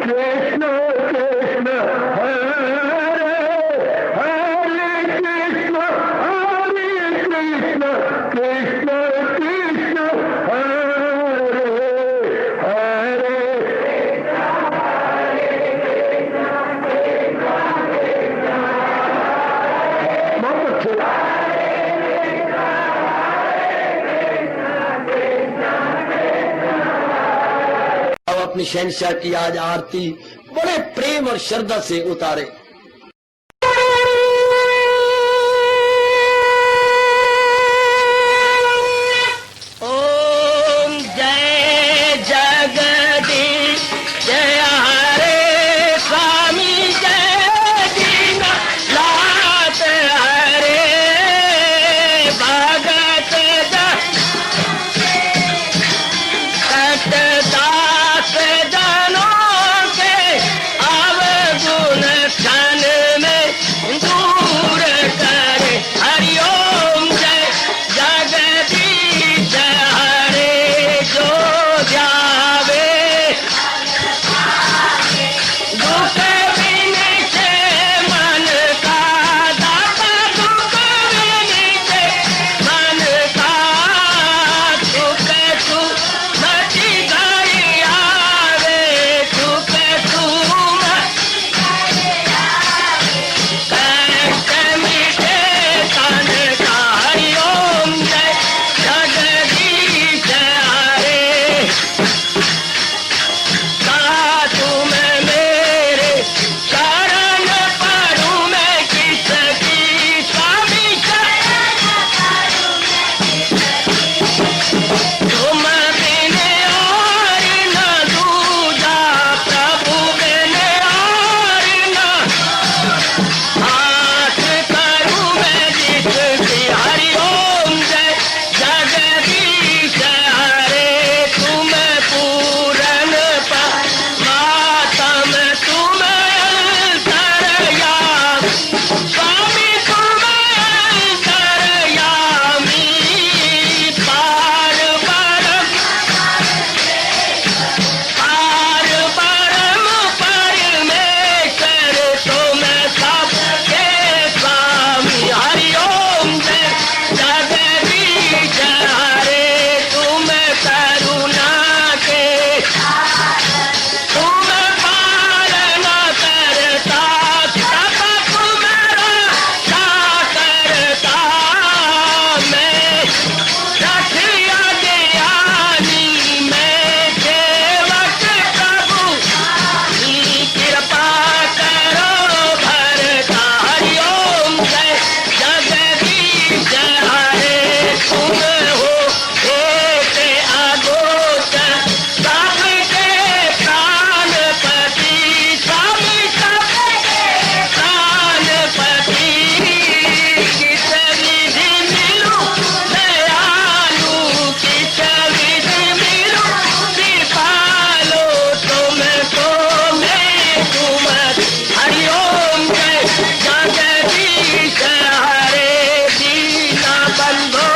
कृष्ण कृष्ण हरे हरे कृष्ण कृष्ण कृष्ण हरे हरे बहुत अच्छे। अब अपनी शहंशाह की आज आरती बड़े प्रेम और श्रद्धा से उतारे। ओम जय जगदीश जय हरे स्वामी जय दीनानाथ हरे भगत दास जनों के अवगुण क्षण में दूर करे। हरिओम जय जगदीश हरे जो ध्यावे दुख विनिचे मन का दाता दुख विनिचे मन का सुख तू मची गई आवे सुख तू कष्ट मिटे तन का। हरिओम जय जगदीश हरे तुम मेरे शरण पड़ूं मैं किसकी स्वामी तुम बिन और न दूजा प्रभु बिन और न हाथ करूं मैं जिसकी। हरिओम जय जगदीश हरे तुम पूरन मातम तुम अंतरयामी स्वामी तुम अंतरयामी पार परम परमेश्वर तुम सबके स्वामी। हरिओम जय जगदीश हरे तुम करुणा के तुम पालन करता सब तुम्हारा करता मैं रखिया ज्ञानी मैं सेवक प्रभु की कृपा करो भरता। हरिओम जय जगदीश हरे तुम हो एक अगोचर सबके प्राणपति स्वामी सबके प्राणपति किस विधि मिलूं दयालु किस विधि मिलूं कृपालो तुमको मैं तुम। हरिओम जय जगदीश हरे दीना बंधो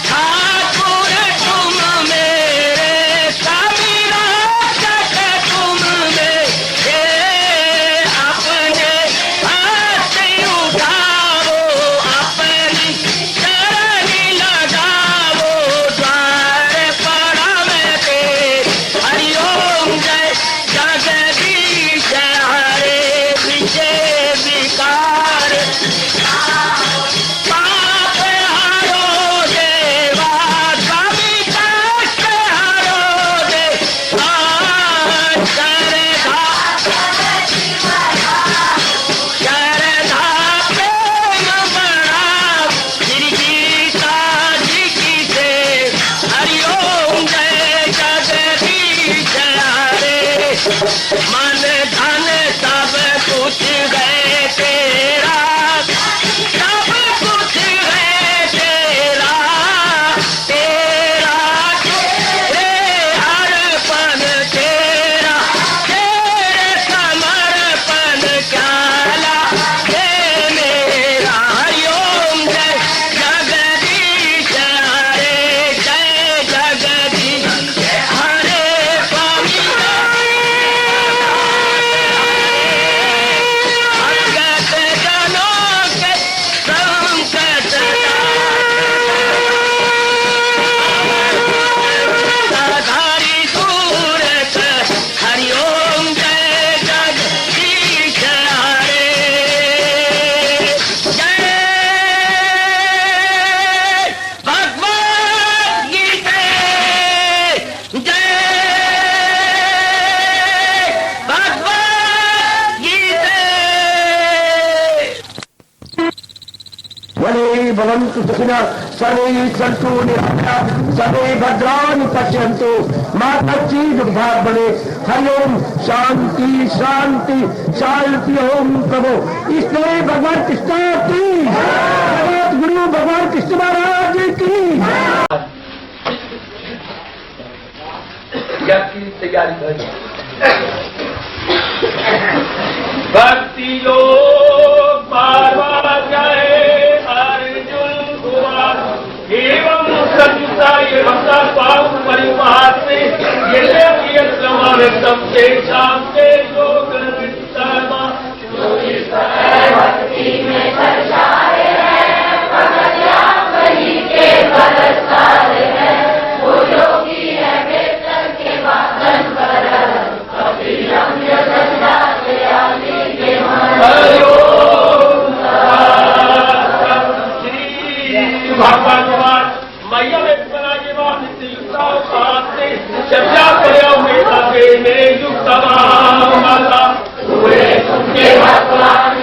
ठाकुर तुम मेरे स्वामी रक्षक तुम मेरे अपने हाथ उठाओ अपनी शरण लगाओ द्वार पड़ा मैं तेरे। हरिओम जय जगदीश हरे विजय विकार पाप हरो देवा स्वामी कष्ट हरो देवा श्रद्धा प्रेम बढ़ाओ श्री गीता जी की से। हरिओम जय जगदीश हरे मन धन सब कुछ है तेरा सब कुछ है तेरा तेरा तेरे अर्पण तेरा तेरे समर्पण क्या लागे मेरा। हरिओम जय जगदीश हरे जय जगदीश हरे स्वामी भवन्तु सुखिनः सर्वे सन्तु निरामयाः सर्वे भद्राणि पश्यन्तु मा कश्चित् दुर्भाग् भवेत्। हरि ओम शांति शांति शांति। ओम प्रभु ईश्वरी भगवान कृष्ण की जगत गुरु भगवान कृष्ण महाराज की। तैयारी भक्ति योग बार जाए अर्जुन हुआ एवं सत्ता एवं स्वाम परिवार से ये समावेशम से शांति योग भक्ति में दर्शाए हैं भगत वही के बलसार है वो योगी है बेहतर के वादन कर कभी रम्य दशा से आदि के भगवान मैया में बना के बाद चर्चा करो मेरे युक्त माता हुए तुमके भगवान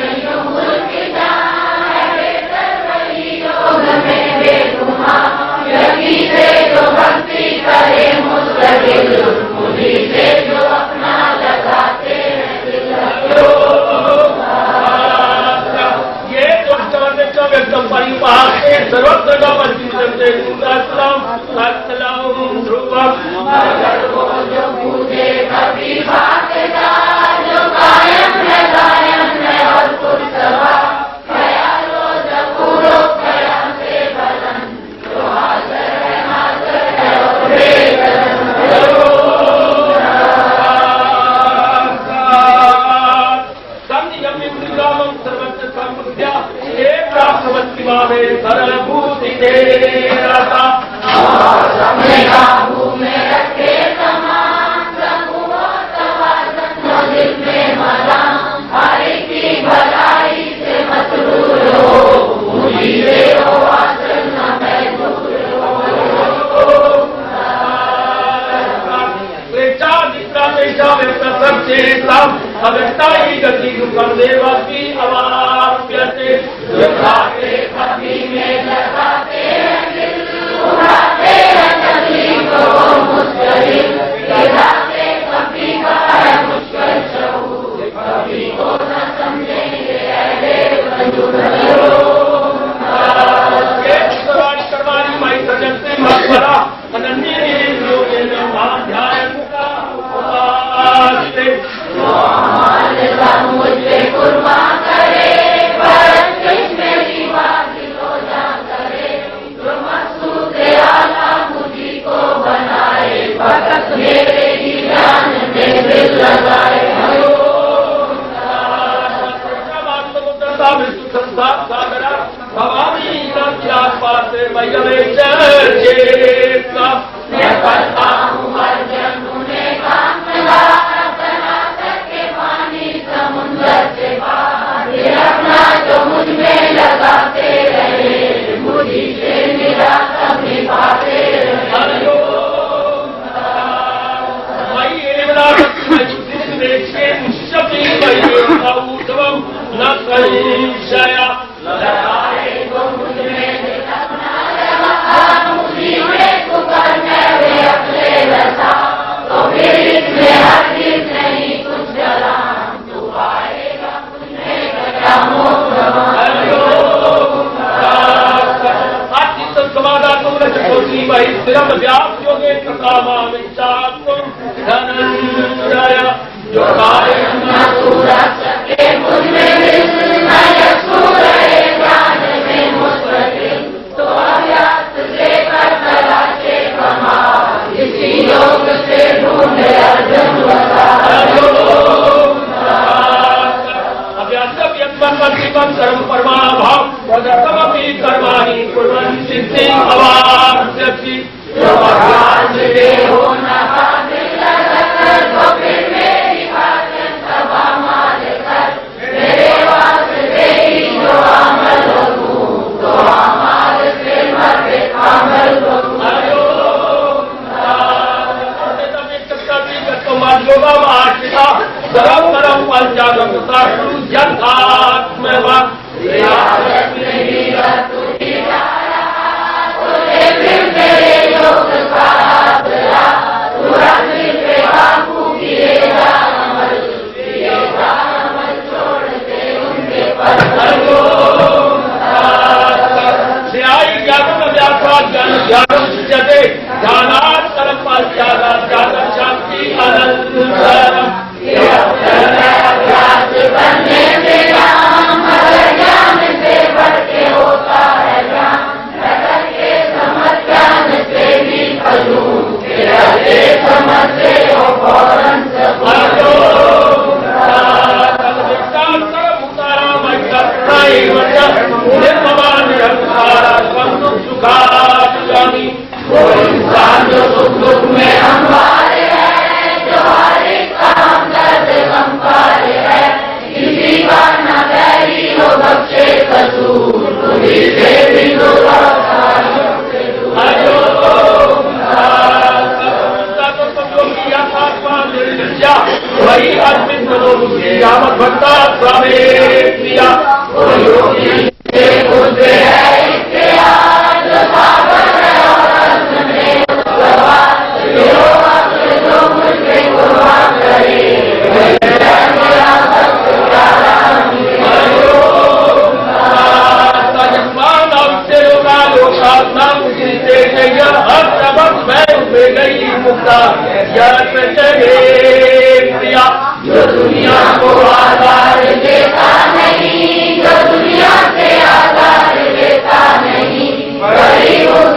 जो भक्ति करे मुस्तकिल मुझी से जो अपना लगाते हैं ये तो एकदम परिवार से सर्वत्र का परिचित ध्रुवम जो पूजे कभी भागता जो कायम है और कुछ सभा ख्यालो जपूरो ख्याल से बदन जो हाजर है और सर्वत्र संबुद्ध्या एक प्राप्तवती भावे सरल भूति देता सबने काबू में रखे तमाम दिल में मना हरि की भलाई से मसरूर हो मुझी से हो आचरण न मैं दूर हो अवस्था ही गति दुखम देवा की अवाप्यते भक्ति में लगाते हैं दिल उड़ाते हैं तकलीफ को मुस्करी गिराते कभी का है मुश्किल शऊर कभी को न समझेंगे ऐसे करवानी माई सजन से मकबरा अनन्य ध्यान का मुझे कुर्बान करे पर मेरी बात को जा करे जो मकसूद आला मुझी को बनाए भगत मेरे ही जान में दिल लगाए भवानी का पास मैं करता हूँ हर जन्म ने काम से बाहर अपना जो मुझ में लगाते रहे मुझी से मेरा कभी पाते रहे न कहीं मुझ में मुझी में पुकारने अपने रसा तो फिर इसमें हर चीज नहीं कुछ जला जो तो अभ्यास से कर तलाशे कमा इसी योग से ढूंढे अर्जुन कर्म परमाभाव तदर्थमपि कर्माणि कुर्वन् सिद्धिं अवाप्स्यति जो भगवान मिले हो न हासिल कर तो फिर मेरी भाषण सभा माल कर मेरे वास्ते ही जो अमल हो तो अमल से मरे अमल हो सर्व परम पंचागम यथात्म निर्दृश्या वही अस्मिन् मनोबुद्धि यावत् भक्ता स्वामे प्रिया जो दुनिया को आधार देता नहीं, जो दुनिया से आधार देता नहीं, वही उस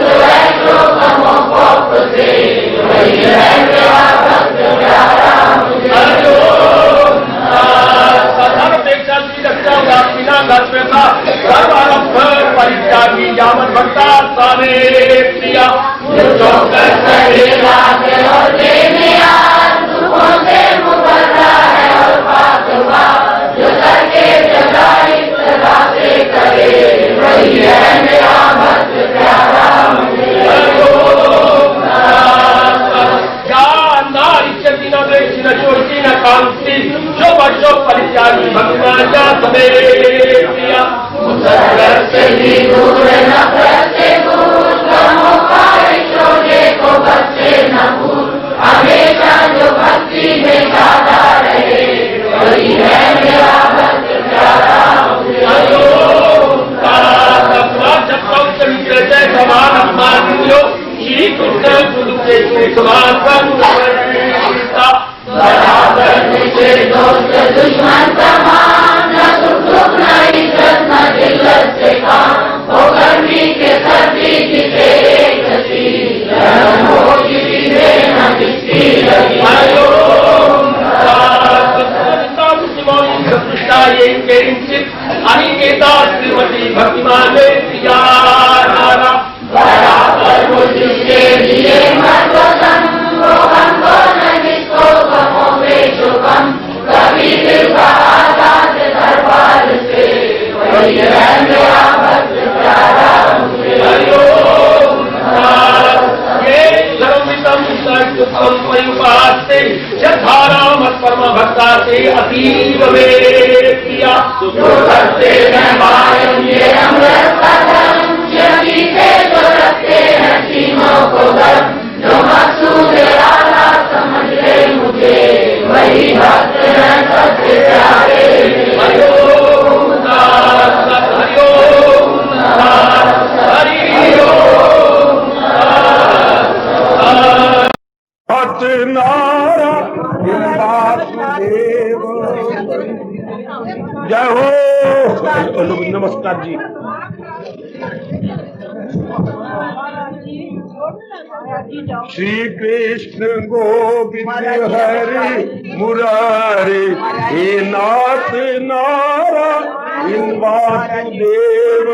जो कमों को से वही है मेरा भक्त प्यारा मुझे। अपेक्षा की रक्षा बिना घर पे था सर्वारंभ परित्यागी यावत् भक्ता स्वामे प्रिया जो करेगा और देने दुखों से मुकर्रा है और पाक जो करके जगा इस तरह से करे वही है मेरा भक्त प्यारा मुझे। न कांति जो बच्चों परित्यागी भगवान का समे प्रिया मुसरत से भी दूर नफरत से दूर गमों का शोले को बच्चे न भूल हमेशा जो भक्ति में गाता रहे वही है मेरा भक्त प्यारा मुझे। जय समान अपमान लो श्री कृष्ण गुरु के समान बराबर मुझे दोस्त दुश्मन समान न सुख न इज्जत न जिल्लत से काम हो गर्मी के सर्दी की तेरे गति गर्म हो किसी से न किसी लगी अनिकेता श्रीमती भक्तिमान बराबर मुझके लिए मर्दन वो हमको कभी दिल का आजाद दरबार से वही है मेरा भक्त प्यारा मुझे। ये सर्वमितम सर्वसुखम परिपाते यथाराम परम भक्ता से अतीव में प्रिया जो करते हैं मायम ये अमृत कदम यही से जो रखते हैं सीमों को गर्म जो मकसूद आला समझ ले मुझे वही भक्त है सबसे प्यारे। हरिओम जय हो। नमस्कार जी। श्री कृष्ण गोविंद हरि मुरारी हे नाथ नारायण वासुदेव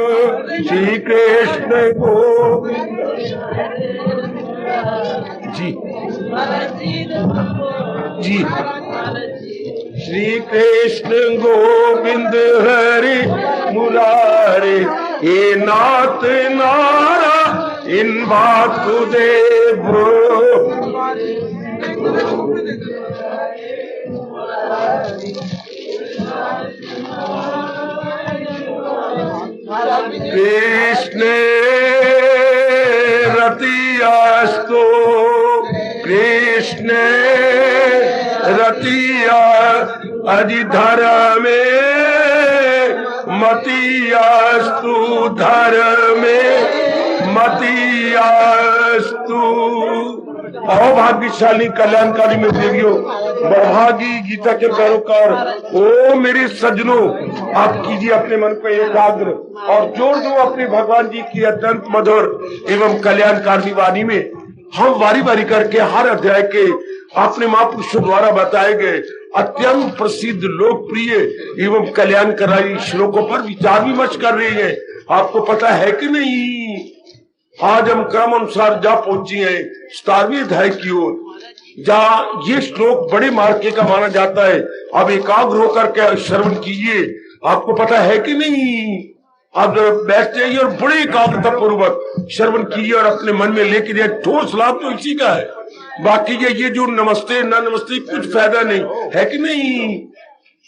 श्री कृष्ण गोविंद जी जी श्री कृष्ण गोविंद हरि मुरारी हे नाथ नारायण वासुदेव कृष्ण रतियास्तो कृष्ण रतिया अधिधर में मतियास्तु धर में मतियास्तु। अभाग्यशाली कल्याणकारी में देवियों बड़भागी गीता के पैरोकार ओ मेरे सज्जनों, आप कीजिए अपने मन को एकाग्र और जोड़ दो अपने भगवान जी की अत्यंत मधुर एवं कल्याणकारी वाणी में। हम वारी वारी करके हर अध्याय के अपने महापुरुषों द्वारा बताए गए अत्यंत प्रसिद्ध लोकप्रिय एवं कल्याणकारी श्लोकों पर विचार विमर्श कर रहे हैं। आपको पता है कि नहीं, आज हम क्रम अनुसार जा पहुंची हैं 17वें अध्याय की ओर, जहाँ ये श्लोक बड़े मार्के का माना जाता है। अब एकाग्र होकर के श्रवण कीजिए। आपको पता है कि नहीं, आप बैठ जाइए और बड़े एकाग्रता पूर्वक श्रवण कीजिए और अपने मन में लेके जाए। ठोस लाभ तो इसी का है। बाकी ये जो नमस्ते ना नमस्ते कुछ फायदा नहीं है कि नहीं।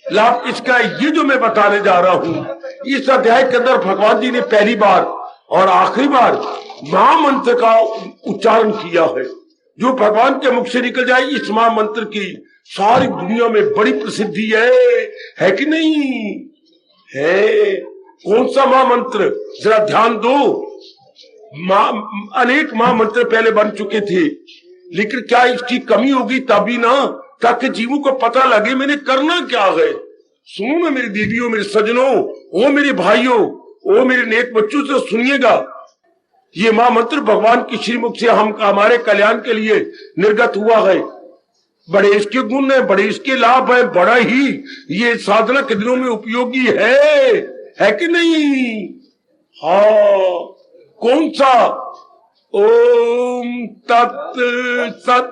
लाभ इसका ये जो मैं बताने जा रहा हूं, इस अध्याय के अंदर भगवान जी ने पहली बार और आखिरी बार महामंत्र का उच्चारण किया है। जो भगवान के मुख से निकल जाए, इस महामंत्र की सारी दुनिया में बड़ी प्रसिद्धि है कि नहीं है। कौन सा महामंत्र, जरा ध्यान दो। अनेक महामंत्र पहले बन चुके थे, लेकिन क्या इसकी कमी होगी तभी ना, ताकि जीवों को पता लगे मैंने करना क्या है। सुनो ना मेरी दीदियों, मेरे सजनों, ओ मेरे भाइयों, ओ मेरे नेक बच्चों से सुनिएगा। ये महामंत्र भगवान की श्रीमुख से हमारे कल्याण के लिए निर्गत हुआ है। बड़े इसके गुण है, बड़े इसके लाभ है, बड़ा ही ये साधना के दिनों में उपयोगी है कि नहीं। हाँ, कौन सा? ओम तत् सत,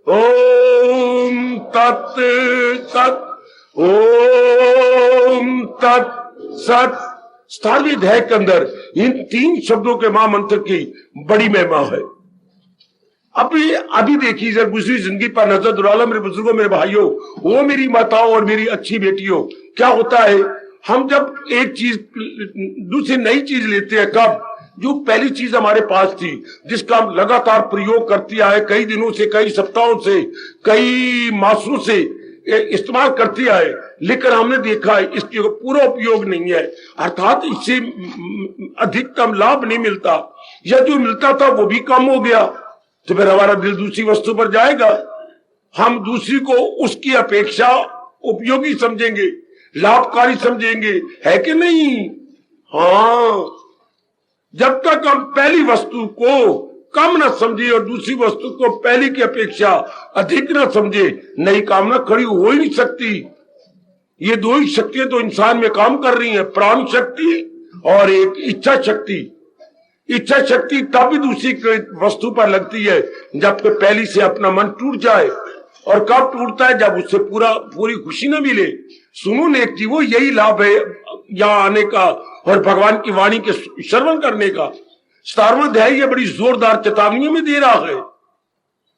ओम तत् सत, ओम तत् सत। 17वें अध्याय के अंदर इन 3 शब्दों के महामंत्र की बड़ी महिमा है। अभी देखिए, जब दूसरी जिंदगी पर नजर दुराला मेरे बुजुर्गों, मेरे भाइयों, वो मेरी माताओं और मेरी अच्छी बेटियों, क्या होता है हम जब एक चीज दूसरी नई चीज लेते हैं, कब? जो पहली चीज हमारे पास थी, जिसका हम लगातार प्रयोग करते आए, कई दिनों से, कई सप्ताहों से, कई मासों से इस्तेमाल करते आए, लेकिन हमने देखा है इसके पूरा उपयोग नहीं है, अर्थात इससे अधिकतम लाभ नहीं मिलता, या जो मिलता था वो भी कम हो गया। तो फिर हमारा दिल दूसरी वस्तु पर जाएगा। हम दूसरी को उसकी अपेक्षा उपयोगी समझेंगे, लाभकारी समझेंगे, है कि नहीं। हाँ, जब तक हम पहली वस्तु को कम न समझे और दूसरी वस्तु को पहली की अपेक्षा अधिक न समझे, नई कामना खड़ी हो ही नहीं सकती। ये 2 ही शक्तियां तो इंसान में काम कर रही हैं, प्राण शक्ति और एक इच्छा शक्ति। इच्छा शक्ति तब भी दूसरी वस्तु पर लगती है जब तो पहली से अपना मन टूट जाए, और कब टूटता है? जब उससे पूरी खुशी न मिले। सुनो नेक जीवो, यही लाभ है यहाँ आने का और भगवान की वाणी के श्रवण करने का। 17वां अध्याय ये बड़ी जोरदार चेतावनी में दे रहा है।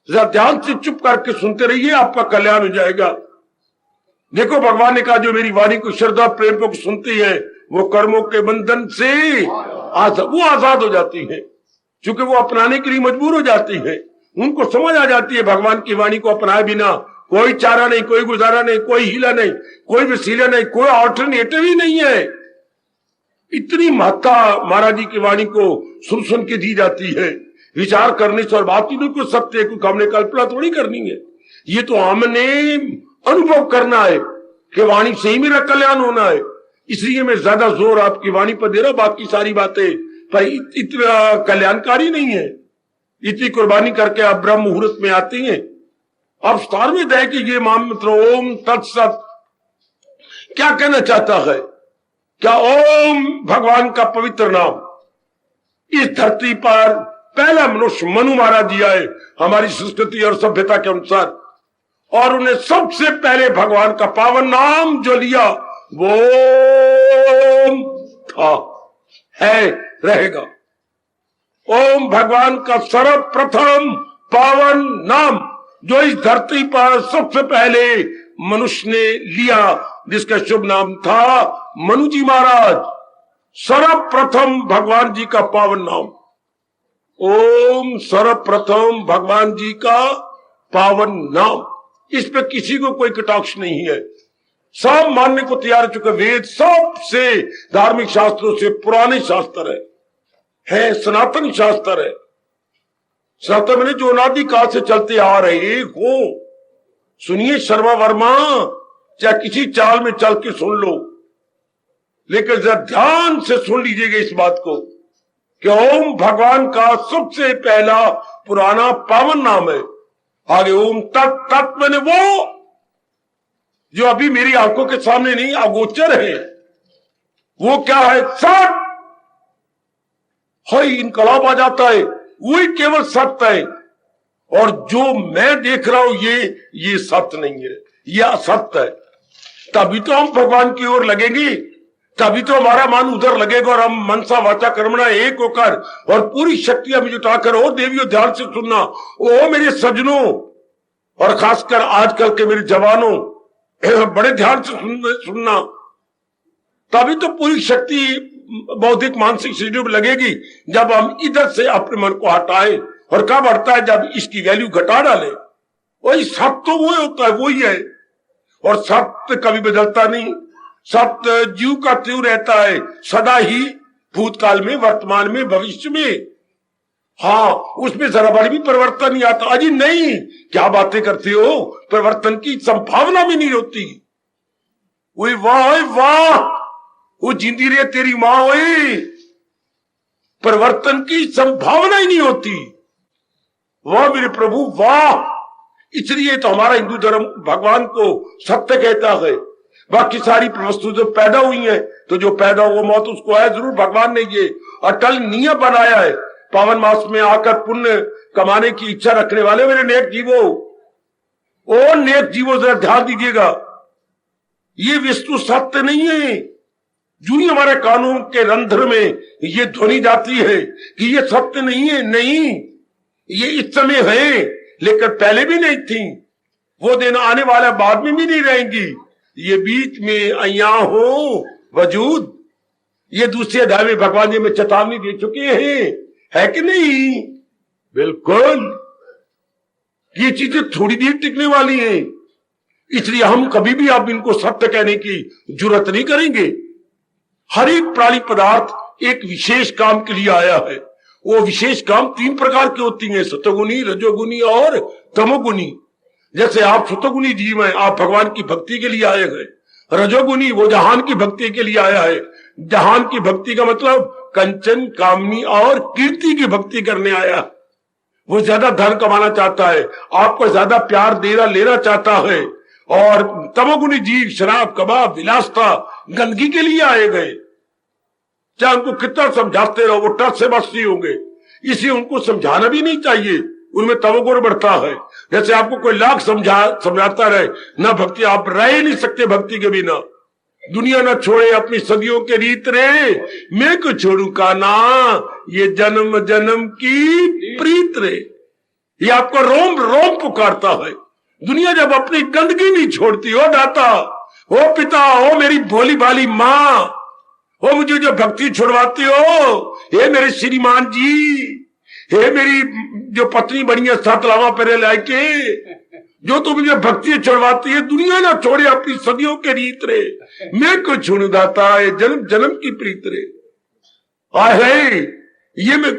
जरा ध्यान से चुप करके सुनते रहिए, आपका कल्याण हो जाएगा। देखो, भगवान ने कहा जो मेरी वाणी को श्रद्धा प्रेम को सुनते हैं वो कर्मों के बंधन से वो आजाद हो जाती है, क्योंकि वो अपनाने के लिए मजबूर हो जाती है। उनको समझ आ जाती है भगवान की वाणी को अपनाए बिना कोई चारा नहीं, कोई गुजारा नहीं, कोई हीला नहीं, कोई वसीला नहीं, कोई ऑल्टरनेटिव ही नहीं है। इतनी महत्ता महाराज जी की वाणी को सुन सुन के दी जाती है। विचार करने से और बात ही बिल्कुल सत्य है, क्योंकि हमने कल्पना थोड़ी करनी है, ये तो हमने अनुभव करना है कि वाणी से ही मेरा कल्याण होना है। इसलिए मैं ज्यादा जोर आपकी वाणी पर दे रहा हूं, बाकी सारी बातें पर इतना कल्याणकारी नहीं है। इतनी कुर्बानी करके आप ब्रह्म मुहूर्त में आती हैं। अब 17वें अध्याय के ये महामंत्र ओम तत्सत क्या कहना चाहता है? क्या ओम भगवान का पवित्र नाम इस धरती पर पहला मनुष्य मनु महाराज दिया है हमारी संस्कृति और सभ्यता के अनुसार, और उन्हें सबसे पहले भगवान का पावन नाम जो लिया वो ओम था, है, रहेगा। ओम भगवान का सर्वप्रथम पावन नाम जो इस धरती पर सबसे पहले मनुष्य ने लिया, जिसका शुभ नाम था मनु जी महाराज। सर्वप्रथम भगवान जी का पावन नाम ओम, सर्वप्रथम भगवान जी का पावन नाम। इस पे किसी को कोई कटाक्ष नहीं है, सब मानने को तैयार हो चुके। वेद सबसे धार्मिक शास्त्रों से पुराने शास्त्र है सनातन शास्त्र है। सनातन मैंने जो अनादि काल से चलते आ रहे हो। सुनिए शर्मा वर्मा, चाहे किसी चाल में चल के सुन लो, लेकिन जरा ध्यान से सुन लीजिएगा इस बात को कि ओम भगवान का सबसे पहला पुराना पावन नाम है। आगे ओम तत्, तत् मैंने वो जो अभी मेरी आंखों के सामने नहीं अगोचर है, वो क्या है? सत है। इनकलाब आ जाता है, वही केवल सत्य है, और जो मैं देख रहा हूं ये सत्य नहीं है, यह असत्य है। तभी तो हम भगवान की ओर लगेंगे, तभी तो हमारा मन उधर लगेगा और हम मनसा वाचा कर्मणा एक होकर और पूरी शक्तियां भी जुटाकर ओ देवियों ध्यान से सुनना, ओ मेरे सज्जनों और खासकर आजकल के मेरे जवानों बड़े ध्यान से सुनना। तभी तो पूरी शक्ति बौद्धिक मानसिक शरीर में लगेगी जब हम इधर से अपने मन को हटाए। और कब हटता है? जब इसकी वैल्यू घटा डाले। वही सत्य तो वो होता है, वही है। और सत्य कभी बदलता नहीं, सत्य जीव का त्यों रहता है सदा ही, भूतकाल में, वर्तमान में, भविष्य में। हाँ, उसमें जरा बड़ी भी परिवर्तन नहीं आता। अजी नहीं, क्या बातें करते हो, परिवर्तन की संभावना भी नहीं होती। वही वाह वाह, वो जिंदी रे तेरी मां हुई, परिवर्तन की संभावना ही नहीं होती। वाह मेरे प्रभु वाह। इसलिए तो हमारा हिंदू धर्म भगवान को सत्य कहता है। बाकी सारी वस्तु जो पैदा हुई है, तो जो पैदा हुआ मौत उसको है जरूर। भगवान ने ये अटल नियम बनाया है, पावन मास में आकर पुण्य कमाने की इच्छा रखने वाले मेरे नेक जीवो, ओ नेक जीवो जरा ध्यान दीजिएगा, ये वस्तु सत्य नहीं है। जो ही हमारे कानून के रंध्र में ये ध्वनि जाती है कि ये सत्य नहीं है, नहीं, ये इस समय है लेकिन पहले भी नहीं थी, वो दिन आने वाला बाद में भी नहीं रहेंगी, ये बीच में अया हो वजूद। ये दूसरे अध्याय में भगवान जी में चेतावनी दे चुके हैं, है कि नहीं? बिल्कुल, ये चीजें थोड़ी देर टिकने वाली हैं, इसलिए हम कभी भी अब इनको सत्य कहने की जरूरत नहीं करेंगे। हर एक प्राणी पदार्थ एक विशेष काम के लिए आया है। वो विशेष काम 3 प्रकार की होती हैं, सतोगुनी, रजोगुनी और तमोगुनी। जैसे आप सतोगुनी जीव हैं, आप भगवान की भक्ति के लिए आए हैं। रजोगुनी वो जहान की भक्ति के लिए आया है। जहान की भक्ति का मतलब कंचन, कामनी और कीर्ति की भक्ति करने आया। वो ज्यादा धन कमाना चाहता है, आपको ज्यादा प्यार देना लेना चाहता है। और तमोगुनी जीव शराब, कबाब, विलासता, गंदगी के लिए आए गए। चाहे उनको कितना समझाते रहो, वो टच से बस नहीं होंगे। इसलिए उनको समझाना भी नहीं चाहिए, उनमें तमोगुण बढ़ता है। जैसे आपको कोई लाख समझाता रहे ना, भक्ति आप रह ही नहीं सकते भक्ति के बिना। दुनिया ना छोड़े अपनी सदियों के रीत रे, मैं को छोड़ू का ना, ये जन्म जन्म की प्रीत रे। ये आपको रोम रोम पुकारता है। दुनिया जब अपनी गंदगी नहीं छोड़ती, हो दाता, हो पिता, हो मेरी भोली भाली माँ, हो मुझे जो भक्ति छुड़वाती हो, हे मेरे श्रीमान जी, हे मेरी जो पत्नी बनी है 7 लावा पहले लाके, जो तो मुझे भक्ति छुड़वाती है, दुनिया ना छोड़े अपनी सदियों के रीत रे, मैं को छुड़ दाता है जन्म जन्म की प्रीत रे। आहे, ये मैं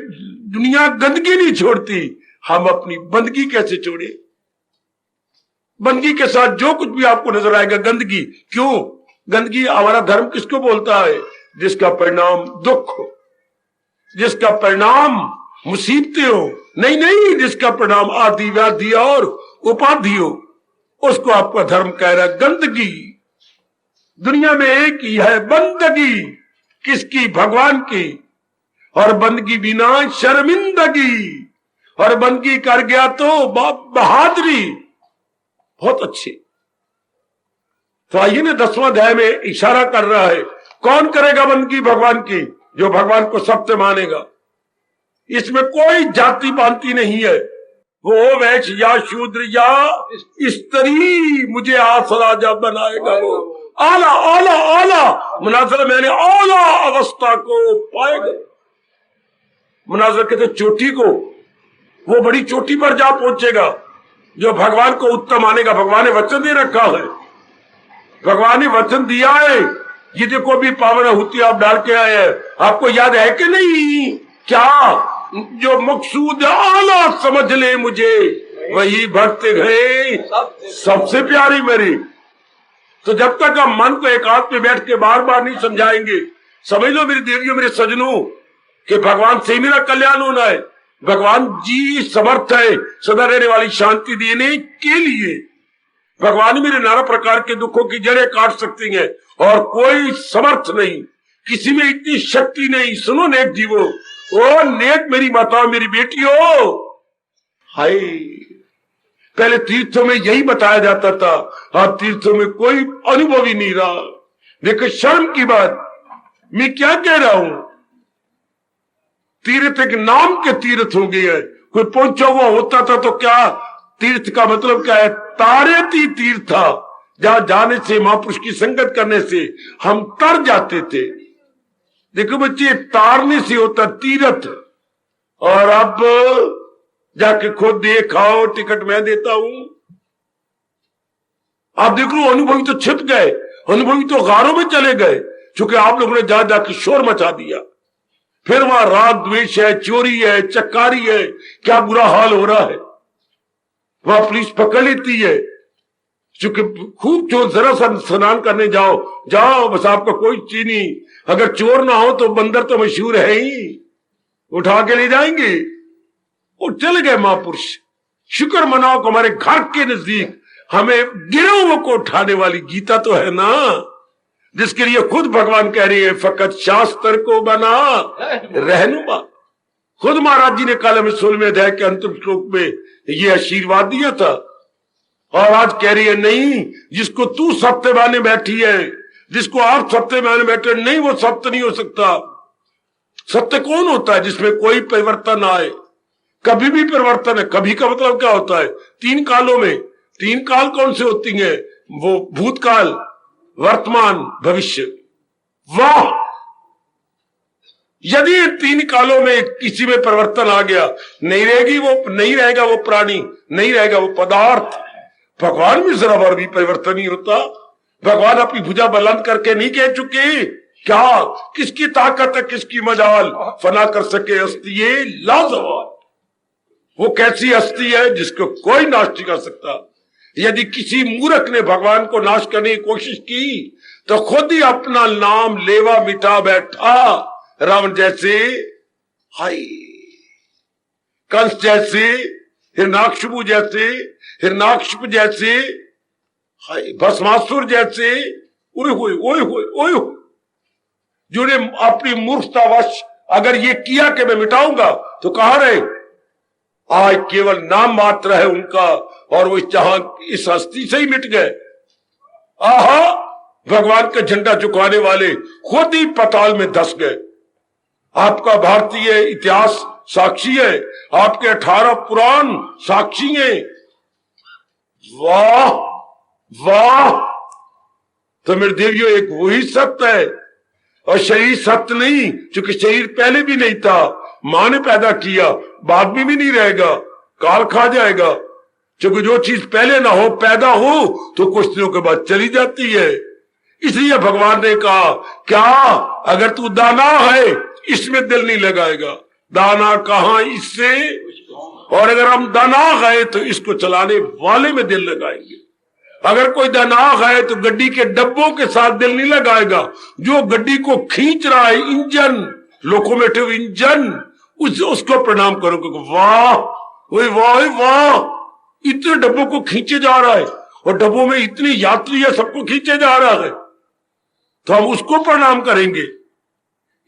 दुनिया गंदगी नहीं छोड़ती, हम अपनी बंदगी कैसे छोड़े? बंदगी के साथ जो कुछ भी आपको नजर आएगा गंदगी। क्यों गंदगी? हमारा धर्म किसको बोलता है? जिसका परिणाम दुख हो, जिसका परिणाम मुसीबतें हो, नहीं नहीं, जिसका परिणाम आदि व्याधि और उपाधि हो, उसको आपका धर्म कह रहा है गंदगी। दुनिया में एक ही है बंदगी, किसकी? भगवान की। और बंदगी बिना शर्मिंदगी, और बंदगी कर गया तो बहादुरी। बहुत अच्छी। तो आइए ना 10वां अध्याय में इशारा कर रहा है, कौन करेगा बंदगी भगवान की? जो भगवान को सत्य मानेगा। इसमें कोई जाति पांति नहीं है, वो वैश्य या शूद्र या स्त्री, मुझे आसरा जब बनाएगा वो आला आला आला मुनाजर, मैंने आला अवस्था को पाएगा। मुनाजर कहते चोटी को, वो बड़ी चोटी पर जा पहुंचेगा जो भगवान को उत्तम मानेगा। भगवान ने वचन दे रखा है, भगवान ने वचन दिया है, ये देखो भी पावन आहुति आप डाल के आए हैं, आपको याद है कि नहीं? क्या जो मकसूद आला समझ ले मुझे, वही भक्त गए सबसे प्यारी मेरी। तो जब तक हम मन को एकांत में बैठ के बार बार नहीं समझाएंगे, समझ लो मेरी देवियों मेरे सजनों कि भगवान से मेरा कल्याण होना है। भगवान जी समर्थ है सदा रहने वाली शांति देने के लिए। भगवान मेरे नाना प्रकार के दुखों की जड़ें काट सकती हैं और कोई समर्थ नहीं, किसी में इतनी शक्ति नहीं। सुनो नेक जीवो, ओ नेक मेरी माताओं मेरी बेटियों, हाय पहले तीर्थों में यही बताया जाता था, अब तीर्थों में कोई अनुभव ही नहीं रहा। देखो शर्म की बात, मैं क्या कह रहा हूं? तीर्थ एक नाम के तीर्थ हो गए हैं। कोई पहुंचा हुआ होता था तो क्या तीर्थ का मतलब क्या है? तारेती तीर्थ था, जहां जाने से, महापुरुष की संगत करने से हम तर जाते थे। देखो बच्चे, तारने से होता तीर्थ। और अब जाके खुद देखाओ, टिकट मैं देता हूं। आप देख लो, अनुभवी तो छिप गए, अनुभवी तो गारों में चले गए, क्योंकि आप लोगों ने जा जाके शोर मचा दिया। फिर वहां राग द्वेष है, चोरी है, चक्कारी है, क्या बुरा हाल हो रहा है। वहां पुलिस पकड़ लेती है, क्योंकि खूब चोर, जरा सा स्नान करने जाओ, बस आपका कोई चीज नहीं। अगर चोर ना हो तो बंदर तो मशहूर है ही, उठा के ले जाएंगे। और चले गए महापुरुष। शुक्र मनाओ कि हमारे घर के नजदीक हमें गिरोह को उठाने वाली गीता तो है ना, जिसके लिए खुद भगवान कह रहे हैं, फकत शास्त्र को बना रहनुमा। खुद महाराज जी ने कालम 16वें अध्याय के अंतिम श्लोक में ये आशीर्वाद दिया था। और आज कह रही है, नहीं, जिसको तू सत्य माने बैठी है, जिसको आप सत्य माने बैठे, नहीं, वो सत्य नहीं हो सकता। सत्य कौन होता है? जिसमें कोई परिवर्तन आए, कभी भी परिवर्तन है। कभी का मतलब क्या होता है? 3 कालों में। 3 काल कौन से होती हैं? वो भूतकाल, वर्तमान, भविष्य। वाह, यदि 3 कालों में किसी में परिवर्तन आ गया, नहीं रहेगा वो प्राणी, नहीं रहेगा वो पदार्थ। भगवान में जरा बार भी परिवर्तन नहीं होता। भगवान अपनी भुजा बुलंद करके नहीं कह चुके क्या? किसकी ताकत है, किसकी मजाल, फना कर सके हस्ती ये लाजवाब। वो कैसी हस्ती है जिसको कोई नाश नहीं कर सकता। यदि किसी मूर्ख ने भगवान को नाश करने की कोशिश की तो खुद ही अपना नाम लेवा मिटा बैठा। रावण जैसे, हाय, कंस जैसे, हिरणाकशिपु जैसे, हिरणाकशिप जैसे, हाय, भस्मासुर जैसे, ओए होए ओए होए ओए होए, जिन्हें अपनी मूर्खतावश अगर ये किया कि मैं मिटाऊंगा, तो कहां रहे? आज केवल नाम मात्र है उनका, और वो जहां इस हस्ती से ही मिट गए। आहा, भगवान का झंडा झुकाने वाले खुद ही पताल में धस गए। आपका भारतीय इतिहास साक्षी है, आपके 18 पुराण साक्षी हैं। वाह वाह, तो मेरे देवियों, एक वही सत्य है। और शरीर सत्य नहीं, क्योंकि शरीर पहले भी नहीं था, मां ने पैदा किया, बाद में भी नहीं रहेगा, काल खा जाएगा। क्योंकि जो चीज पहले ना हो, पैदा हो, तो कुछ दिनों के बाद चली जाती है। इसलिए भगवान ने कहा, क्या अगर तू दाना है, इसमें दिल नहीं लगाएगा? दाना कहां इससे, और अगर हम दानाग है तो इसको चलाने वाले में दिल लगाएंगे। अगर कोई दानाग है तो गड्डी के डब्बों के साथ दिल नहीं लगाएगा। जो गड्डी को खींच रहा है, इंजन, लोकोमोटिव इंजन, उसको प्रणाम करो, क्योंकि वाह वाह वाह, इतने डब्बों को खींचे जा रहा है, और डब्बों में इतनी यात्री है, सबको खींचे जा रहा है, तो हम उसको प्रणाम करेंगे।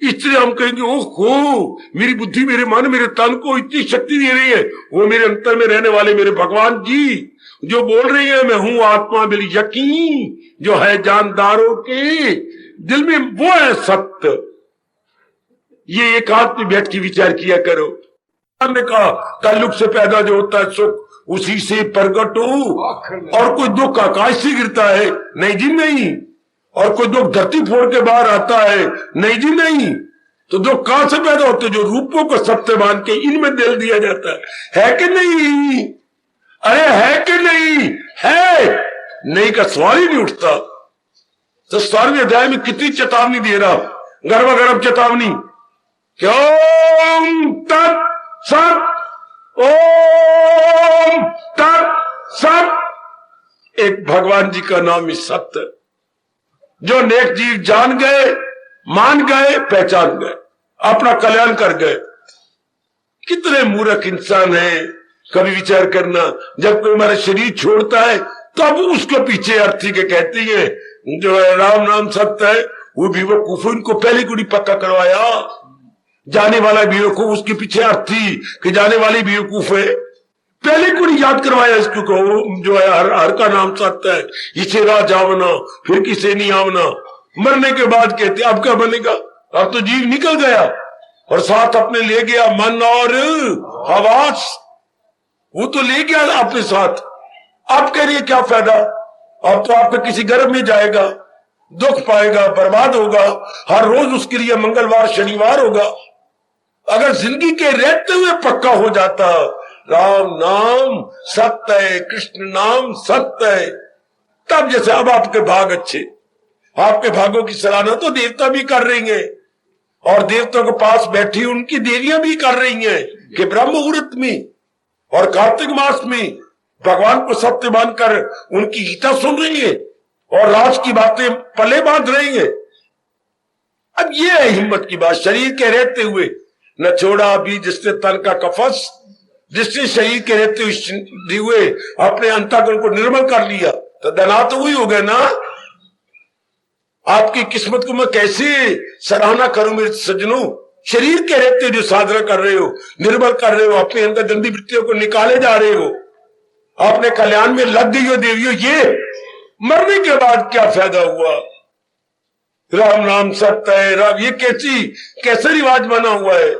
इसलिए हम कहेंगे, ओहो, मेरी बुद्धि, मेरे मन, मेरे तन को इतनी शक्ति दे रही है वो मेरे अंतर में रहने वाले मेरे भगवान जी, जो बोल रही है मैं हूं आत्मा बिल यकीन, जो है जानदारों के दिल में, वो है सत्य। ये एक हाथ में बैठ के विचार किया करो। हमने कहा, ताल्लुक से पैदा जो होता है सुख, उसी से प्रगट हो। और कोई दुख आकाश से गिरता है? नहीं जी नहीं। और कोई दुख धरती फोड़ के बाहर आता है? नहीं जी नहीं। तो दुख कहां से पैदा होते? जो रूपों को सत्य मान के इनमें दिल दिया जाता है कि नहीं? अरे है कि नहीं? है नहीं का सवाल ही नहीं उठता। तो 17वें अध्याय में कितनी चेतावनी दे रहा, गर्भ गर्भ चेतावनी। क्यों तत् सत, ओम तत् सत। एक भगवान जी का नाम ही सत्य, जो नेक जीव जान गए, मान गए, पहचान गए, अपना कल्याण कर गए। कितने मूर्ख इंसान हैं। कभी विचार करना, जब कोई हमारा शरीर छोड़ता है तब उसको पीछे अर्थी के कहती है, जो है राम नाम सत्य है, वो बेवकूफ, इनको पहले को नहीं पक्का करवाया। जाने वाला बेवकूफ, उसके पीछे अर्थी कि जाने वाली बेवकूफ है, पहले को नहीं याद करवाया इसको, जो है हर का नाम सत्य है, इसे राज आवना, फिर किसे नहीं आवना। मरने के बाद कहते अब क्या बनेगा? अब तो जीव निकल गया और साथ अपने ले गया मन और हवास, वो तो ले गया अपने साथ। आप कह रही है क्या फायदा, अब तो आपके किसी गर्भ में जाएगा, दुख पाएगा, बर्बाद होगा, हर रोज उसके लिए मंगलवार शनिवार होगा। अगर जिंदगी के रहते हुए पक्का हो जाता राम नाम सत्य है, कृष्ण नाम सत्य है, तब जैसे अब आपके भाग अच्छे, आपके भागों की सराहना तो देवता भी कर रही हैं और देवताओं के पास बैठी उनकी देवियां भी कर रही हैं कि ब्रह्म मुहूर्त में और कार्तिक मास में भगवान को सत्य मानकर उनकी गीता सुन रही है और राज की बातें पले बांध रही है। अब ये है हिम्मत की बात, शरीर के रहते हुए न छोड़ा अभी जिसने तन का कफस, जिसने शरीर के रहते हुए अपने अंतःकरण को निर्मल कर लिया, तो दना तो वही हो गया ना। आपकी किस्मत को मैं कैसे सराहना करूं मेरे सज्जनों, शरीर के रहते जो साधना कर रहे हो, निर्मल कर रहे हो, अपने अंदर गंदी वृत्तियों को निकाले जा रहे हो, अपने कल्याण में लग गई हो देवियों, ये मरने के बाद क्या फायदा हुआ। राम नाम सत्य है, राम, ये कैसे रिवाज बना हुआ है।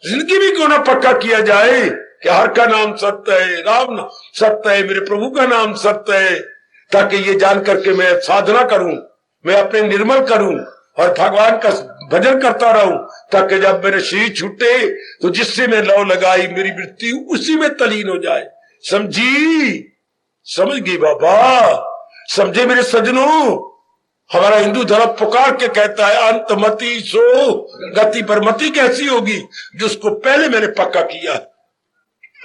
जिंदगी भी क्यों ना पक्का किया जाए कि हर का नाम सत्य है, राम नाम सत्य है, मेरे प्रभु का नाम सत्य है, ताकि ये जान करके मैं साधना करूं, मैं अपने निर्मल करूं और भगवान का भजन करता रहूं, ताकि जब मेरे शरीर छूटे तो जिससे मैं लौ लगाई मेरी वृत्ति उसी में तलीन हो जाए। समझी, समझ गई बाबा, समझे मेरे सज्जनों। हमारा हिंदू धर्म पुकार के कहता है अंतमति सो गति, पर मति कैसी होगी जिसको पहले मैंने पक्का किया।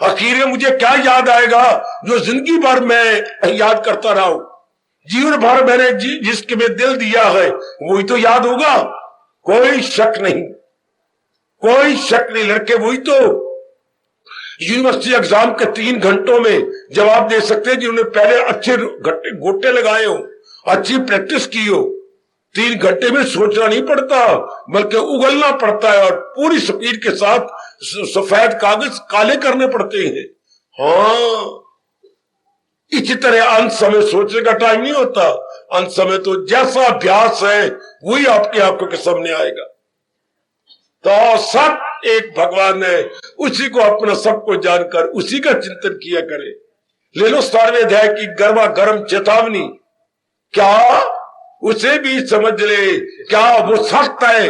आखिर में मुझे क्या याद आएगा जो जिंदगी भर मैं याद करता रहा हूं, जीवन भर मैंने जिसके में दिल दिया है वही तो याद होगा, कोई शक नहीं, कोई शक नहीं। लड़के वही तो यूनिवर्सिटी एग्जाम के 3 घंटों में जवाब दे सकते हैं जिन्होंने पहले अच्छे गोटे लगाए हो, अच्छी प्रैक्टिस की हो। 3 घंटे में सोचना नहीं पड़ता बल्कि उगलना पड़ता है और पूरी स्पीड के साथ सफेद कागज काले करने पड़ते हैं। हाँ, इसी तरह अंत समय सोचने का टाइम नहीं होता, अंत समय तो जैसा अभ्यास है वही आपकी आंखों के सामने आएगा। तो सब एक भगवान है, उसी को अपना सबको जानकर उसी का चिंतन किया करे। ले लो 17वें अध्याय की गर्मा गर्म चेतावनी, क्या उसे भी समझ ले, क्या वो सत्य है,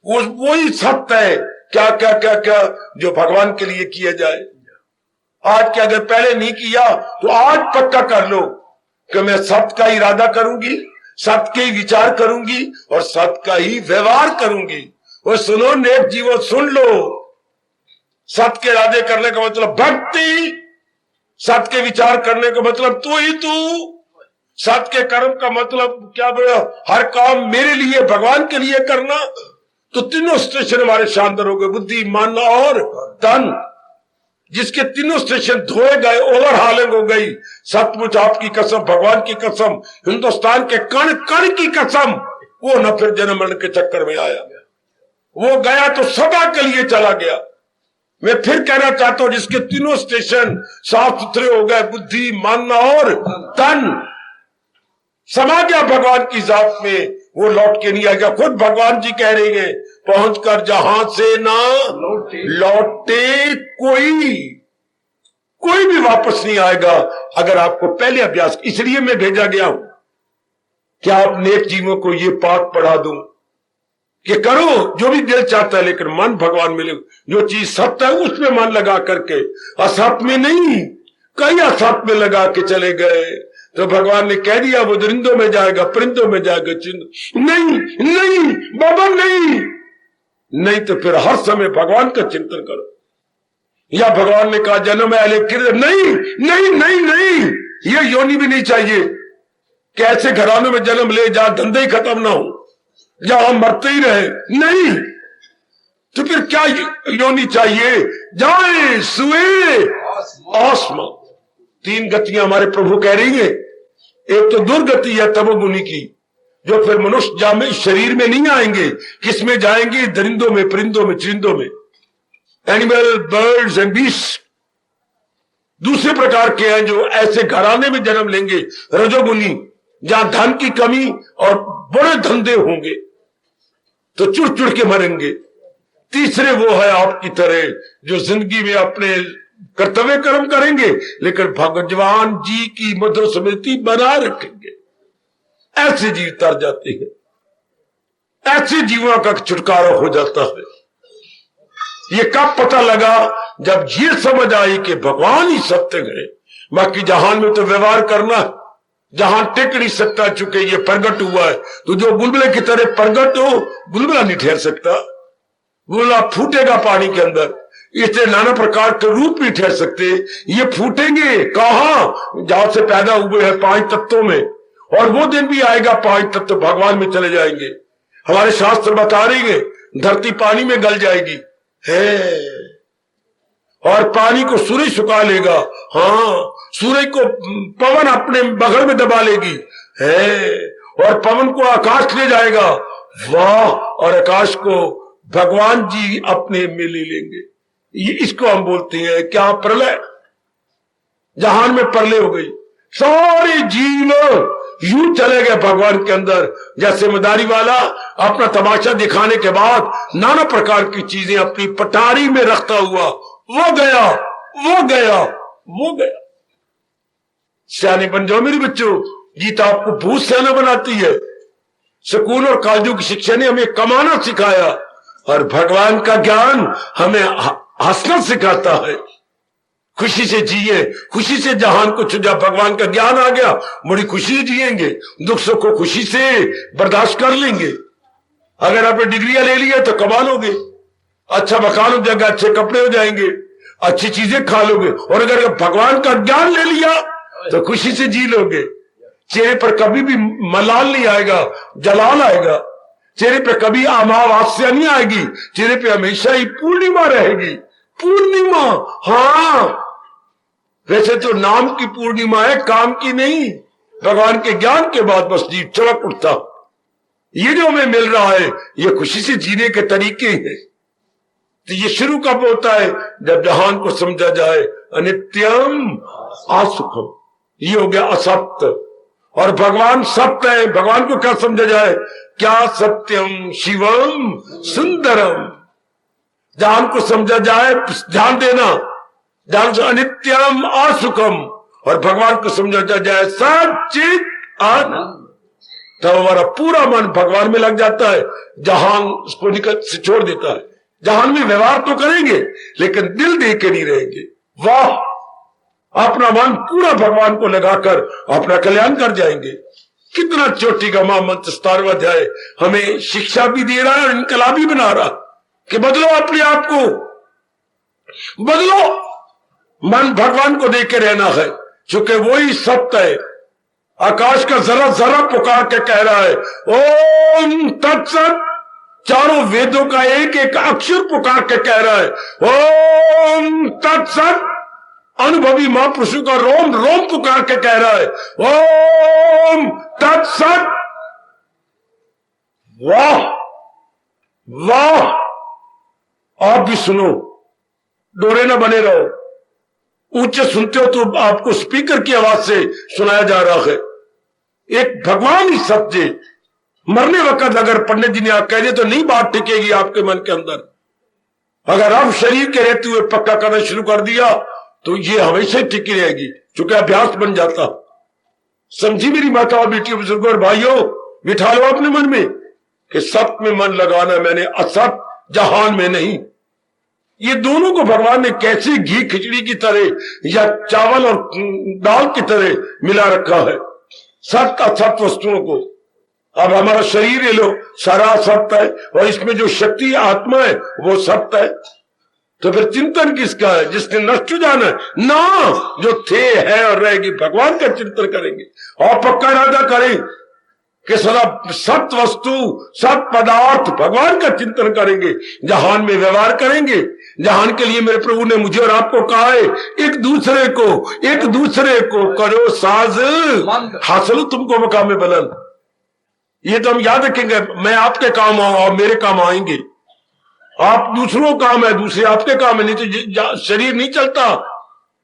वही सत्य है, क्या क्या क्या क्या जो भगवान के लिए किया जाए। आज के अगर पहले नहीं किया तो आज पक्का कर लो कि मैं सत्य का इरादा करूंगी, सत्य के विचार करूंगी और सत्य का ही व्यवहार करूंगी। और सुनो नेक जीवो, सुन लो, सत्य के इरादे करने का मतलब भक्ति, सत्य के विचार करने का मतलब तू ही तू, सत्य के कर्म का मतलब क्या बोला, हर काम मेरे लिए भगवान के लिए करना। तो तीनों स्टेशन हमारे शानदार हो गए, बुद्धि मन और तन, जिसके तीनों स्टेशन धोए गए, ओवरहालिंग हो गई। सचमुच आपकी कसम, भगवान की कसम, हिंदुस्तान के कण कण की कसम, वो न फिर जन्म मरण के चक्कर में आया, वो गया तो सदा के लिए चला गया। मैं फिर कहना चाहता हूं जिसके तीनों स्टेशन साफ सुथरे हो गए, बुद्धि मन और तन, समा गया भगवान की जात में, वो लौट के नहीं आएगा। खुद भगवान जी कह रहे हैं, पहुंचकर जहां से ना लौटे कोई भी वापस नहीं आएगा अगर आपको पहले अभ्यास। इसलिए मैं भेजा गया हूं कि आप नेक जीवों को ये पाठ पढ़ा दूं कि करो जो भी दिल चाहता है, लेकिन मन भगवान मिले। जो चीज सत्य है उसमें मन लगा करके, असत्य में नहीं। कई असत्य में लगा के चले गए तो भगवान ने कह दिया वो दरिंदों में जाएगा, परिंदों में जाएगा, नहीं नहीं बाबा नहीं तो फिर हर समय भगवान का चिंतन करो। या भगवान ने कहा जन्म है लेकिन नहीं, ये योनि भी नहीं चाहिए कि ऐसे घरानों में जन्म ले जहां धंधे ही खत्म ना हो, जहां हम मरते ही रहे, नहीं। तो फिर क्या योनि चाहिए, जाए सुए आसमां। 3 गतियां हमारे प्रभु कह रही है। एक तो दुर्गति है तमोगुनी की, जो फिर मनुष्य जामे शरीर में नहीं आएंगे, किसमें जाएंगे, दरिंदों में, परिंदों में, चिरिंदों में, एनिमल, बर्ड्स एंड बीस्ट। दूसरे प्रकार के हैं जो ऐसे घराने में जन्म लेंगे, रजोगुनी, जहां धन की कमी और बड़े धंधे होंगे। तो चुड़ चुड़ के मरेंगे। तीसरे वो है आपकी तरह जो जिंदगी में अपने कर्तव्य कर्म करेंगे लेकिन भगवान जी की मधुर स्मृति बनाए रखेंगे। ऐसे जीव तर जाते हैं, ऐसे जीवों का छुटकारा हो जाता है। ये कब पता लगा? जब ये समझ आई कि भगवान ही सत्य है, बाकी जहान में तो व्यवहार करना है। जहां टिक नहीं सकता, चूंकि ये प्रगट हुआ है, तो जो बुलबुले की तरह प्रगट हो, बुलबुला नहीं ठहर सकता। बुलबुला फूटेगा पानी के अंदर, इससे नाना प्रकार के रूप नहीं ठहर सकते। ये फूटेंगे कहां? जहां से पैदा हुए हैं 5 तत्वों में, और वो दिन भी आएगा 5 तत्व भगवान में चले जाएंगे। हमारे शास्त्र बता रही है धरती पानी में गल जाएगी है, और पानी को सूरज सुखा लेगा। हाँ, सूरज को पवन अपने बगल में दबा लेगी है, और पवन को आकाश ले जाएगा। वाह! और आकाश को भगवान जी अपने में ले लेंगे। ये इसको हम बोलते हैं क्या? प्रलय। जहान में प्रलय हो गई, सारे जीव यूं चले गए भगवान के अंदर, जैसे मदारी वाला अपना तमाशा दिखाने के बाद नाना प्रकार की चीजें अपनी पटारी में रखता हुआ वो गया, वो गया, वो गया। सियाने बन जाओ मेरे बच्चों, गीता आपको बहुत सियाना बनाती है। स्कूल और कॉलेजों की शिक्षा ने हमें कमाना सिखाया, और भगवान का ज्ञान हमें हंसना सिखाता है। खुशी से जिए, खुशी से जहान को छुजा। भगवान का ज्ञान आ गया, बड़ी खुशी से जिएंगे, दुख सुख को खुशी से बर्दाश्त कर लेंगे। अगर आपने डिग्रियां ले लिया तो कमा लोगे, अच्छा मकान हो जाएगा, अच्छे कपड़े हो जाएंगे, अच्छी चीजें खा लोगे। और अगर भगवान का ज्ञान ले लिया तो खुशी से जी लोगे। चेहरे पर कभी भी मलाल नहीं आएगा, जलाल आएगा। चेहरे पे कभी अमावस्या नहीं आएगी, चेहरे पे हमेशा ही पूर्णिमा रहेगी। पूर्णिमा, हाँ, वैसे तो नाम की पूर्णिमा है, काम की नहीं। भगवान के ज्ञान के बाद बस जीव चमक उठता। ये जो हमें मिल रहा है ये खुशी से जीने के तरीके हैं। तो ये शुरू कब होता है? जब जहान को समझा जाए अनित्यम असुखम। ये हो गया असत्य, और भगवान सत्य है। भगवान को क्या समझा जाए? क्या सत्यम शिवम सुंदरम। जान को समझा जाए, ध्यान देना, ध्यान से अनित्यम असुखम, और भगवान को समझा जाए सच्चित आनंद। तब हमारा पूरा मन भगवान में लग जाता है, जहान उसको निकल से छोड़ देता है। जहान में व्यवहार तो करेंगे लेकिन दिल दे के नहीं रहेंगे। वाह! अपना मन पूरा भगवान को लगाकर अपना कल्याण कर जाएंगे। कितना चोटी का महामंत्र 17वां अध्याय हमें शिक्षा भी दे रहा है और इनकलाबी बना रहा कि बदलो अपने आप को, बदलो। मन भगवान को देख के रहना है, क्योंकि वही सत्य है। आकाश का जरा जरा पुकार के कह रहा है ओम तत्सत। चारों वेदों का एक एक अक्षर पुकार के कह रहा है ओम तत्सत। अनुभवी महापुरुषों का रोम रोम पुकार के कह रहा है ओम तत्सत। वाह वाह! आप भी सुनो, डोरे ना बने रहो। ऊंचे सुनते हो तो आपको स्पीकर की आवाज से सुनाया जा रहा है। एक भगवान ही सत्य। मरने वक्त अगर पंडित जी ने आप कह दिए तो नहीं बात टिकेगी आपके मन के अंदर। अगर आप शरीर के रहते हुए पक्का करना शुरू कर दिया तो ये हमेशा टिकी रहेगी, क्योंकि अभ्यास बन जाता। समझी मेरी माताओं, बेटियों, बुजुर्गों और भाइयों, बिठा लो अपने मन में कि सत्य में मन लगाना मैंने, असत जहान में नहीं। ये दोनों को भगवान ने कैसे घी खिचड़ी की तरह या चावल और दाल की तरह मिला रखा है, सत्य असत वस्तुओं को। अब हमारा शरीर ले लो, सारा सत्य है, और इसमें जो शक्ति आत्मा है वो सत्य है। तो फिर चिंतन किसका है? जिसने नष्ट हो जाना है ना, जो थे है और रहेगी, भगवान का चिंतन करेंगे और पक्का इरादा करें कि सदा सत वस्तु सत पदार्थ भगवान का चिंतन करेंगे। जहान में व्यवहार करेंगे। जहान के लिए मेरे प्रभु ने मुझे और आपको कहा है एक दूसरे को करो साज हासिल तुमको मकाम बुलंद। ये तो हम याद रखेंगे, मैं आपके काम आऊं और मेरे काम आएंगे। आप दूसरों काम है, दूसरे आपके काम है। नहीं तो शरीर नहीं चलता।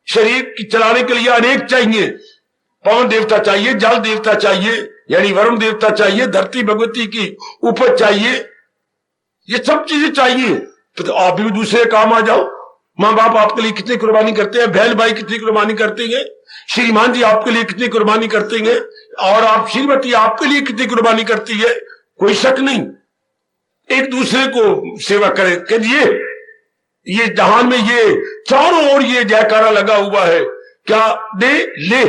शरीर की चलाने के लिए अनेक चाहिए। पवन देवता चाहिए, जल देवता चाहिए यानी वरुण देवता चाहिए, धरती भगवती की उपज चाहिए, ये सब चीजें चाहिए। तो आप भी दूसरे काम आ जाओ। माँ बाप आपके लिए कितनी कुर्बानी करते हैं, बहन भाई कितनी कुर्बानी करते हैं, श्रीमान जी आपके लिए कितनी कुर्बानी करते हैं, और आप श्रीमती आपके लिए कितनी कुर्बानी करती है। कोई शक नहीं, एक दूसरे को सेवा करें। ये जहान में ये चारों ओर ये जयकारा लगा हुआ है, क्या दे ले,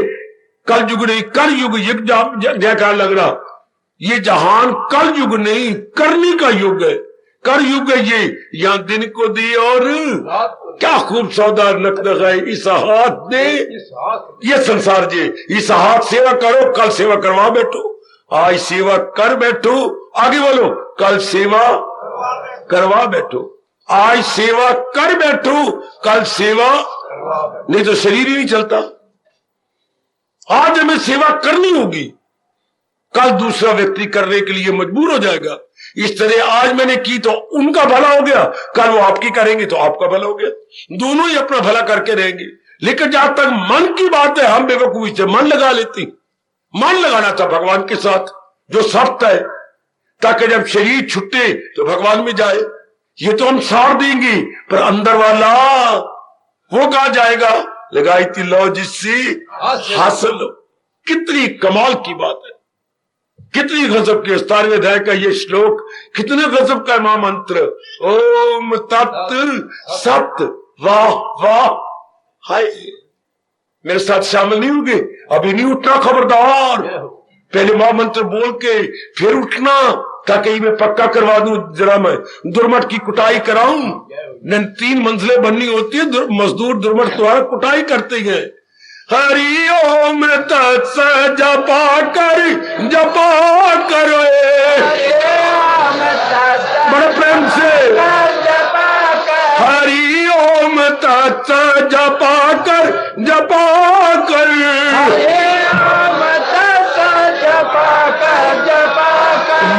कल युग नहीं कर युग जयकारा लग रहा। ये जहान कल युग नहीं करने का युग है, कर युग है ये। यहां दिन को दी और क्या खूब सौदा नकद है, इस हाथ दे ये संसार जी, इस हाथ सेवा करो, कल सेवा करवा बैठो। आज सेवा कर बैठो, आगे बोलो, कल सेवा करवा बैठो। आज सेवा कर बैठो, कल सेवा, नहीं तो शरीर ही नहीं चलता। आज हमें सेवा करनी होगी, कल दूसरा व्यक्ति करने के लिए मजबूर हो जाएगा। इस तरह आज मैंने की तो उनका भला हो गया, कल वो आपकी करेंगे तो आपका भला हो गया। दोनों ही अपना भला करके रहेंगे। लेकिन जहां तक मन की बात है, हम बेवकूफी से मन लगा लेते। मन लगाना था भगवान के साथ जो सख्त है, ताकि जब शरीर छुट्टे तो भगवान में जाए। ये तो हम सार देंगे, पर अंदर वाला वो कहा जाएगा, लगाई थी लो जिससे हासिल हो। कितनी कमाल की बात है, कितनी गजब के 17वें अध्याय का ये श्लोक, कितने गजब का महामंत्र, ओम तत् सत, वाह वाह। हाय, मेरे साथ शामिल नहीं होगे, अभी नहीं उठना, खबरदार। पहले महामंत्र बोल के फिर उठना, ताकि मैं पक्का करवा दूं, जरा मैं दुर्मट की कुटाई कराऊं। 3 मंजिलें बननी होती है, मजदूर दुर्मट द्वारा कुटाई करते हैं। हरि ओम तत्स जपा करो, बड़े प्रेम से हरि ओम तत्स जपा कर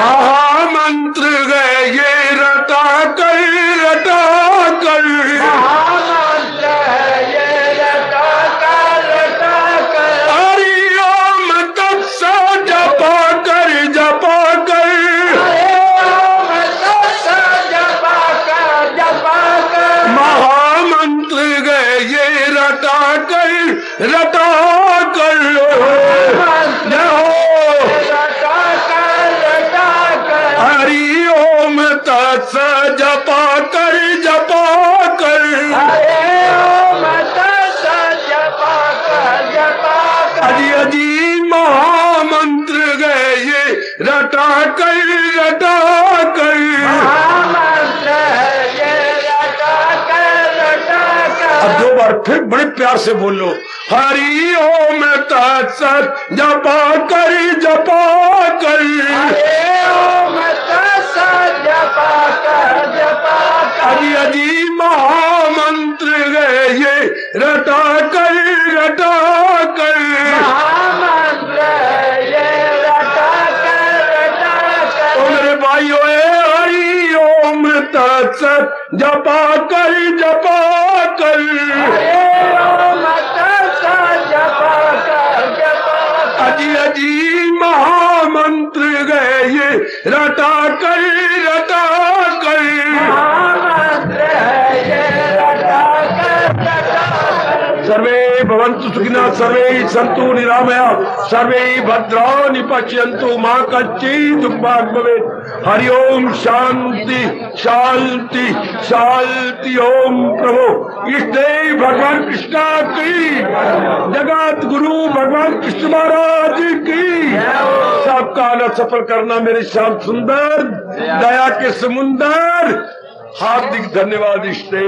महामंत्र है ये रटा कर हरि ओम तत्स जपा कर महामंत्र है ये रटा कर हरि ओम तत्स जपा कर अजी अजी महामंत्र गए ये रटा कर अब 2 बार फिर बड़े प्यार से बोलो, हरि ओम तत्स जपा कर अजी अजी महामंत्र गए ये रटा कर ओ मेरे भाइयों, हरि ओम तत्स जपा कर अजी अजी महामंत्र गए ये रटा कर सर्वे भवन्तु सुखिनः, सर्वे सन्तु निरामया, सर्वे भद्राणि पश्यन्तु, मा कश्चित् दुःखभाग् भवेत्। हरि ओम शांति शांति शांति। ओम प्रभु इष्टे भगवान कृष्ण की, जगत गुरु भगवान कृष्ण महाराज की। सबका आना सफल करना मेरे श्याम सुंदर, दया के समुंदर। हार्दिक धन्यवाद इष्टे।